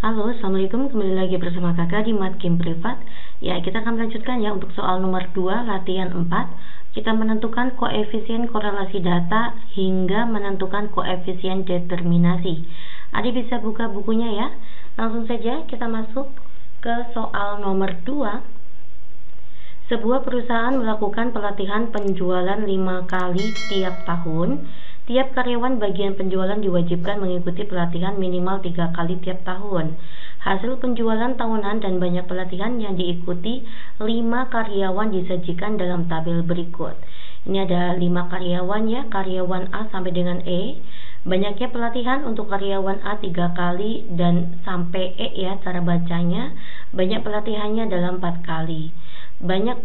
Halo, Assalamualaikum. Kembali lagi bersama kakak di Matkim Privat. Ya, kita akan melanjutkan ya untuk soal nomor 2 latihan 4. Kita menentukan koefisien korelasi data hingga menentukan koefisien determinasi. Adik bisa buka bukunya ya. Langsung saja kita masuk ke soal nomor 2. Sebuah perusahaan melakukan pelatihan penjualan 5 kali tiap tahun. Tiap karyawan bagian penjualan diwajibkan mengikuti pelatihan minimal 3 kali tiap tahun. Hasil penjualan tahunan dan banyak pelatihan yang diikuti 5 karyawan disajikan dalam tabel berikut. Ini ada 5 karyawan ya, karyawan A sampai dengan E. Banyaknya pelatihan untuk karyawan A 3 kali dan sampai E ya, cara bacanya. Banyak pelatihannya dalam 4 kali. Banyak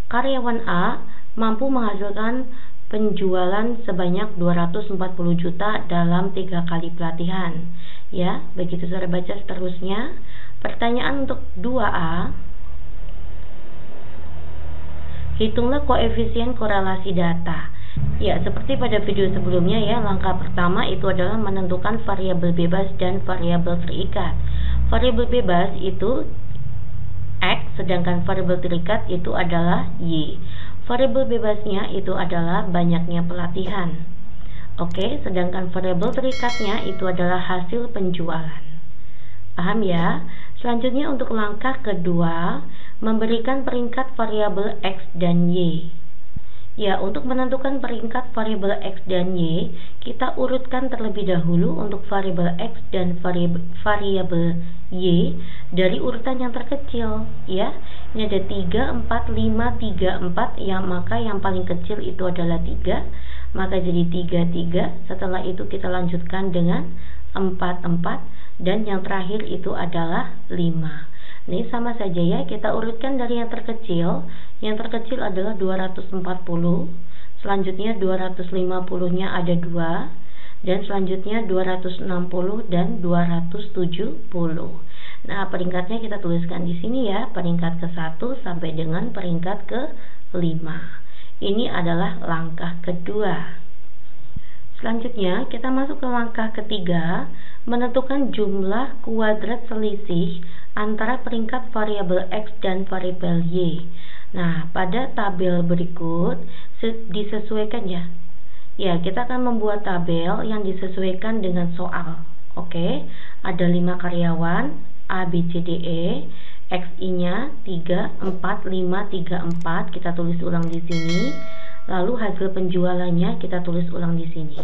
karyawan A mampu menghasilkan penjualan sebanyak 240 juta dalam 3 kali pelatihan. Ya, begitu cara baca seterusnya. Pertanyaan untuk 2A. Hitunglah koefisien korelasi data. Ya, seperti pada video sebelumnya ya, langkah pertama itu adalah menentukan variabel bebas dan variabel terikat. Variabel bebas itu X, sedangkan variabel terikat itu adalah Y. Variabel bebasnya itu adalah banyaknya pelatihan. Oke, sedangkan variabel terikatnya itu adalah hasil penjualan. Paham ya? Selanjutnya untuk langkah kedua, memberikan peringkat variabel X dan Y. Ya, untuk menentukan peringkat variabel X dan Y, kita urutkan terlebih dahulu untuk variabel X dan variabel Y dari urutan yang terkecil, ya. Ini ada 3, 4, 5, 3, 4, maka yang paling kecil itu adalah 3, maka jadi 3, 3. Setelah itu kita lanjutkan dengan 4, 4, dan yang terakhir itu adalah 5. Ini sama saja ya, kita urutkan dari yang terkecil. Yang terkecil adalah 240. Selanjutnya 250-nya ada 2. Dan selanjutnya 260 dan 270. Nah, peringkatnya kita tuliskan di sini ya, peringkat ke-1 sampai dengan peringkat ke-5. Ini adalah langkah kedua. Selanjutnya kita masuk ke langkah ketiga, menentukan jumlah kuadrat selisih antara peringkat variabel X dan variabel Y. Nah, pada tabel berikut disesuaikan ya. Ya, kita akan membuat tabel yang disesuaikan dengan soal. Oke, ada 5 karyawan A, B, C, D, E. XI-nya 3, 4, 5, 3, 4. Kita tulis ulang di sini. Lalu hasil penjualannya kita tulis ulang di sini.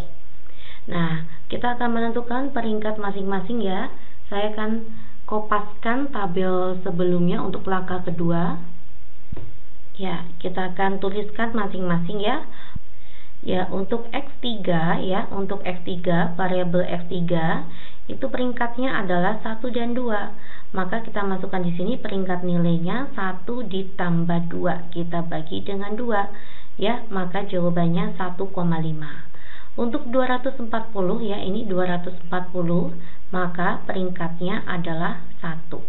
Nah, kita akan menentukan peringkat masing-masing ya. Saya akan kopaskan tabel sebelumnya untuk langkah kedua. Ya, kita akan tuliskan masing-masing ya. Ya, untuk X3 ya, untuk X3, variabel X3 itu peringkatnya adalah 1 dan 2. Maka kita masukkan di sini peringkat nilainya 1 ditambah 2. Kita bagi dengan 2. Ya, maka jawabannya 1,5. Untuk 240 ya, ini 240, maka peringkatnya adalah 1.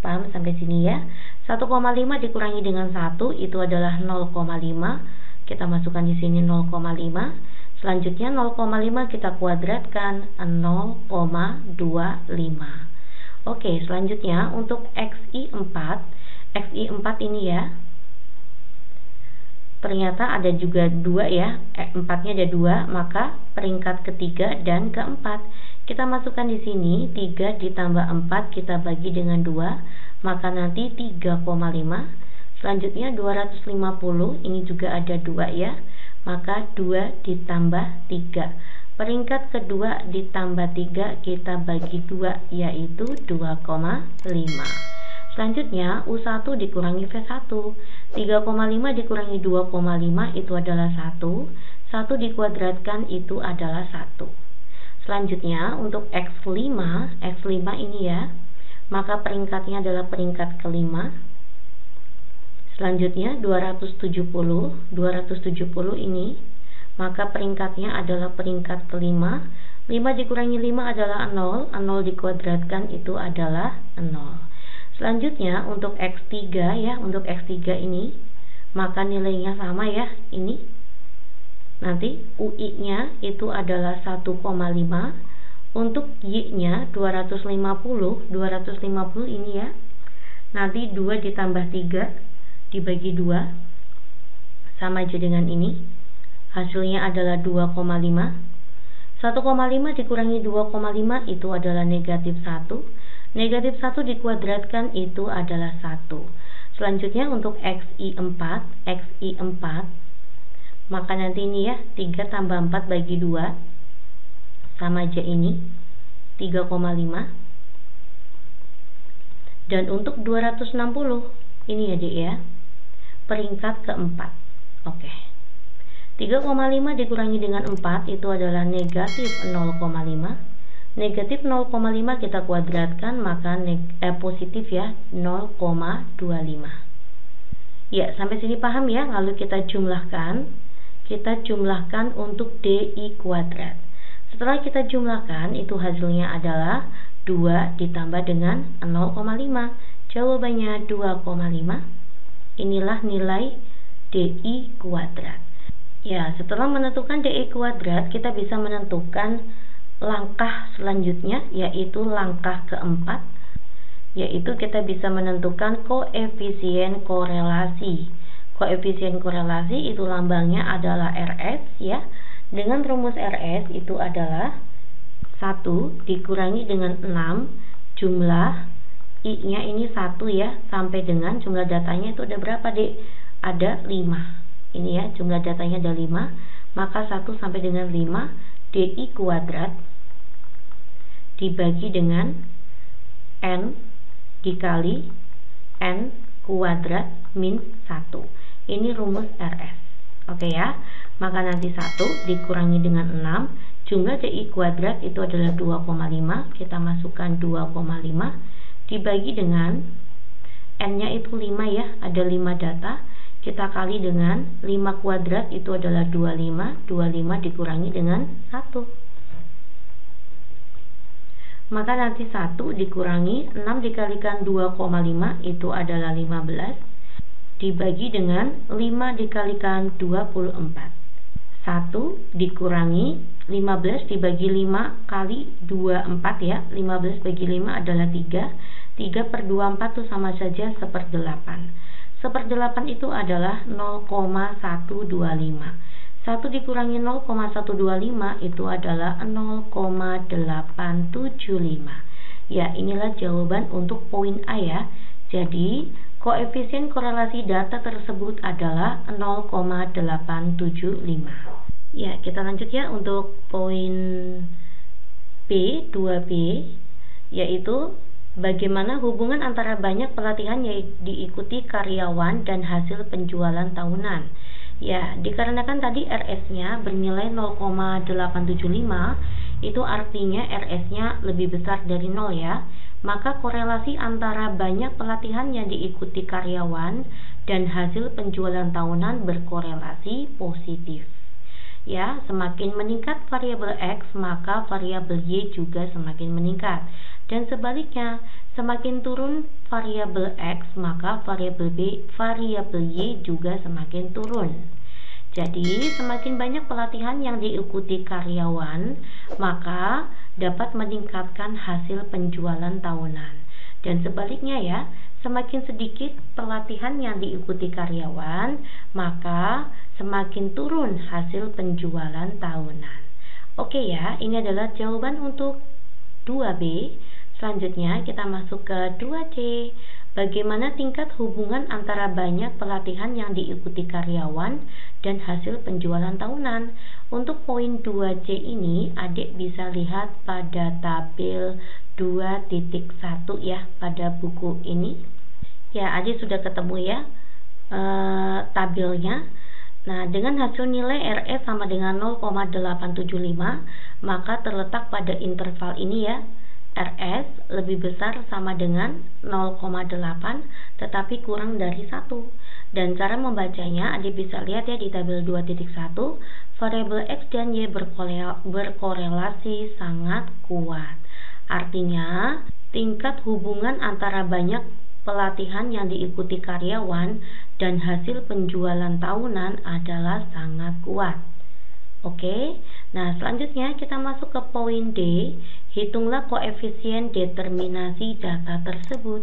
Paham sampai sini ya? 1,5 dikurangi dengan 1 itu adalah 0,5. Kita masukkan di sini 0,5. Selanjutnya 0,5 kita kuadratkan 0,25. Oke, selanjutnya untuk XI4. XI4 ini ya, ternyata ada juga 2 ya, 4-nya ada 2, maka peringkat ketiga dan keempat. Kita masukkan di sini 3 ditambah 4 kita bagi dengan 2, maka nanti 3,5. Selanjutnya 250, ini juga ada 2 ya, maka 2 ditambah 3. Peringkat kedua ditambah 3 kita bagi 2, yaitu 2,5. Selanjutnya U1 dikurangi V1. 3,5 dikurangi 2,5 itu adalah 1. 1 dikuadratkan itu adalah 1. Selanjutnya untuk X5 ini ya, maka peringkatnya adalah peringkat kelima. Selanjutnya 270 ini, maka peringkatnya adalah peringkat kelima. 5 dikurangi 5 adalah 0. 0 dikuadratkan itu adalah 0. Selanjutnya untuk X3 ya, untuk X3 ini maka nilainya sama ya, ini nanti UI-nya itu adalah 1,5. Untuk Y-nya 250 ini ya. Nanti 2 ditambah 3 dibagi 2 sama aja dengan ini. Hasilnya adalah 2,5. 1,5 dikurangi 2,5 itu adalah negatif 1. Negatif 1 dikuadratkan itu adalah 1. Selanjutnya untuk XI4, maka nanti ini ya, 3 tambah 4 bagi 2 sama aja ini 3,5. Dan untuk 260 ini ya Dek ya, peringkat keempat. Oke. 3,5 dikurangi dengan 4 itu adalah negatif 0,5. Negatif 0,5 kita kuadratkan, maka positif ya, 0,25. Ya, sampai sini paham ya? Lalu kita jumlahkan untuk DI kuadrat. Setelah kita jumlahkan, itu hasilnya adalah 2 ditambah dengan 0,5. Jawabannya 2,5. Inilah nilai DI kuadrat. Ya, setelah menentukan DI kuadrat, kita bisa menentukan langkah selanjutnya, yaitu langkah keempat, yaitu kita bisa menentukan koefisien korelasi. Koefisien korelasi itu lambangnya adalah RS ya. Dengan rumus RS itu adalah 1 dikurangi dengan 6 jumlah I-nya ini 1 ya, sampai dengan jumlah datanya itu ada berapa Dek? Ada 5. Ini ya, jumlah datanya ada 5. Maka 1 sampai dengan 5 DI kuadrat dibagi dengan N dikali N kuadrat min 1. Ini rumus RS. Oke ya. Maka nanti 1 dikurangi dengan 6, jumlah DI kuadrat itu adalah 2,5. Kita masukkan 2,5 dibagi dengan N-nya itu 5 ya, ada 5 data. Kita kali dengan 5 kuadrat itu adalah 25. 25 dikurangi dengan 1. Maka nanti 1 dikurangi 6 dikalikan 2,5 itu adalah 15. Dibagi dengan 5 dikalikan 24. 1 dikurangi 15 dibagi 5 kali 24 ya. 15 bagi 5 adalah 3. 3 per 24 itu sama saja 1/8. 1/8 itu adalah 0,125. 1 dikurangi 0,125 itu adalah 0,875. Ya, inilah jawaban untuk poin A ya. Jadi koefisien korelasi data tersebut adalah 0,875. Ya, kita lanjut ya untuk poin B, 2B, yaitu bagaimana hubungan antara banyak pelatihan yang diikuti karyawan dan hasil penjualan tahunan. Ya, dikarenakan tadi RS-nya bernilai 0,875, itu artinya RS-nya lebih besar dari 0 ya. Maka korelasi antara banyak pelatihan yang diikuti karyawan dan hasil penjualan tahunan berkorelasi positif. Ya, semakin meningkat variabel X, maka variabel Y juga semakin meningkat. Dan sebaliknya, semakin turun variabel X, maka variabel Y juga semakin turun. Jadi, semakin banyak pelatihan yang diikuti karyawan, maka dapat meningkatkan hasil penjualan tahunan. Dan sebaliknya ya, semakin sedikit pelatihan yang diikuti karyawan, maka semakin turun hasil penjualan tahunan. Oke ya, ini adalah jawaban untuk 2B. Selanjutnya kita masuk ke 2C. Bagaimana tingkat hubungan antara banyak pelatihan yang diikuti karyawan dan hasil penjualan tahunan? Untuk poin 2C ini, adik bisa lihat pada tabel 2.1 ya, pada buku ini. Ya, adik sudah ketemu ya tabelnya. Nah, dengan hasil nilai RS sama dengan 0,875, maka terletak pada interval ini ya. RS lebih besar sama dengan 0,8 tetapi kurang dari 1. Dan cara membacanya adik bisa lihat ya di tabel 2.1, variabel X dan Y berkorelasi sangat kuat. Artinya, tingkat hubungan antara banyak pelatihan yang diikuti karyawan dan hasil penjualan tahunan adalah sangat kuat. Oke, nah selanjutnya kita masuk ke poin D, Hitunglah koefisien determinasi data tersebut.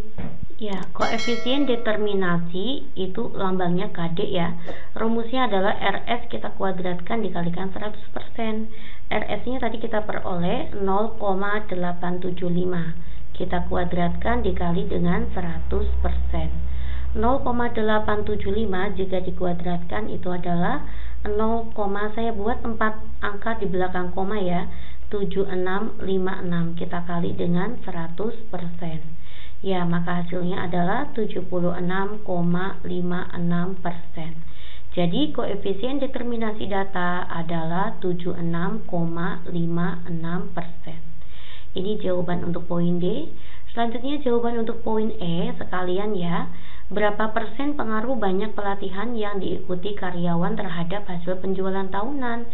Ya, koefisien determinasi itu lambangnya KD ya. Rumusnya adalah RS kita kuadratkan dikalikan 100%. RS-nya tadi kita peroleh 0,875. Kita kuadratkan dikali dengan 100%. 0,875 jika dikuadratkan itu adalah 0, saya buat 4 angka di belakang koma ya, 7656, kita kali dengan 100%. Ya, maka hasilnya adalah 76,56%. Jadi koefisien determinasi data adalah 76,56%. Ini jawaban untuk poin D. Selanjutnya jawaban untuk poin E sekalian ya. Berapa persen pengaruh banyak pelatihan yang diikuti karyawan terhadap hasil penjualan tahunan?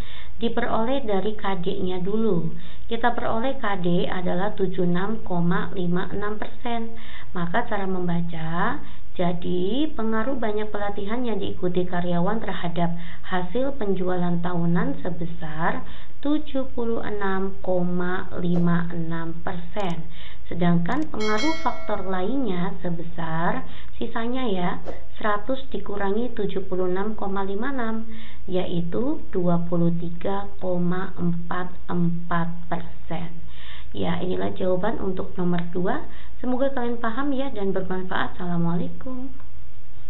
Diperoleh dari KD-nya dulu. Kita peroleh KD adalah 76,56%. Maka cara membaca, jadi pengaruh banyak pelatihan yang diikuti karyawan terhadap hasil penjualan tahunan sebesar 76,56%. Sedangkan pengaruh faktor lainnya sebesar sisanya ya 100 dikurangi 76,56 yaitu 23,44%. Ya, inilah jawaban untuk nomor 2. Semoga kalian paham ya dan bermanfaat. Assalamualaikum.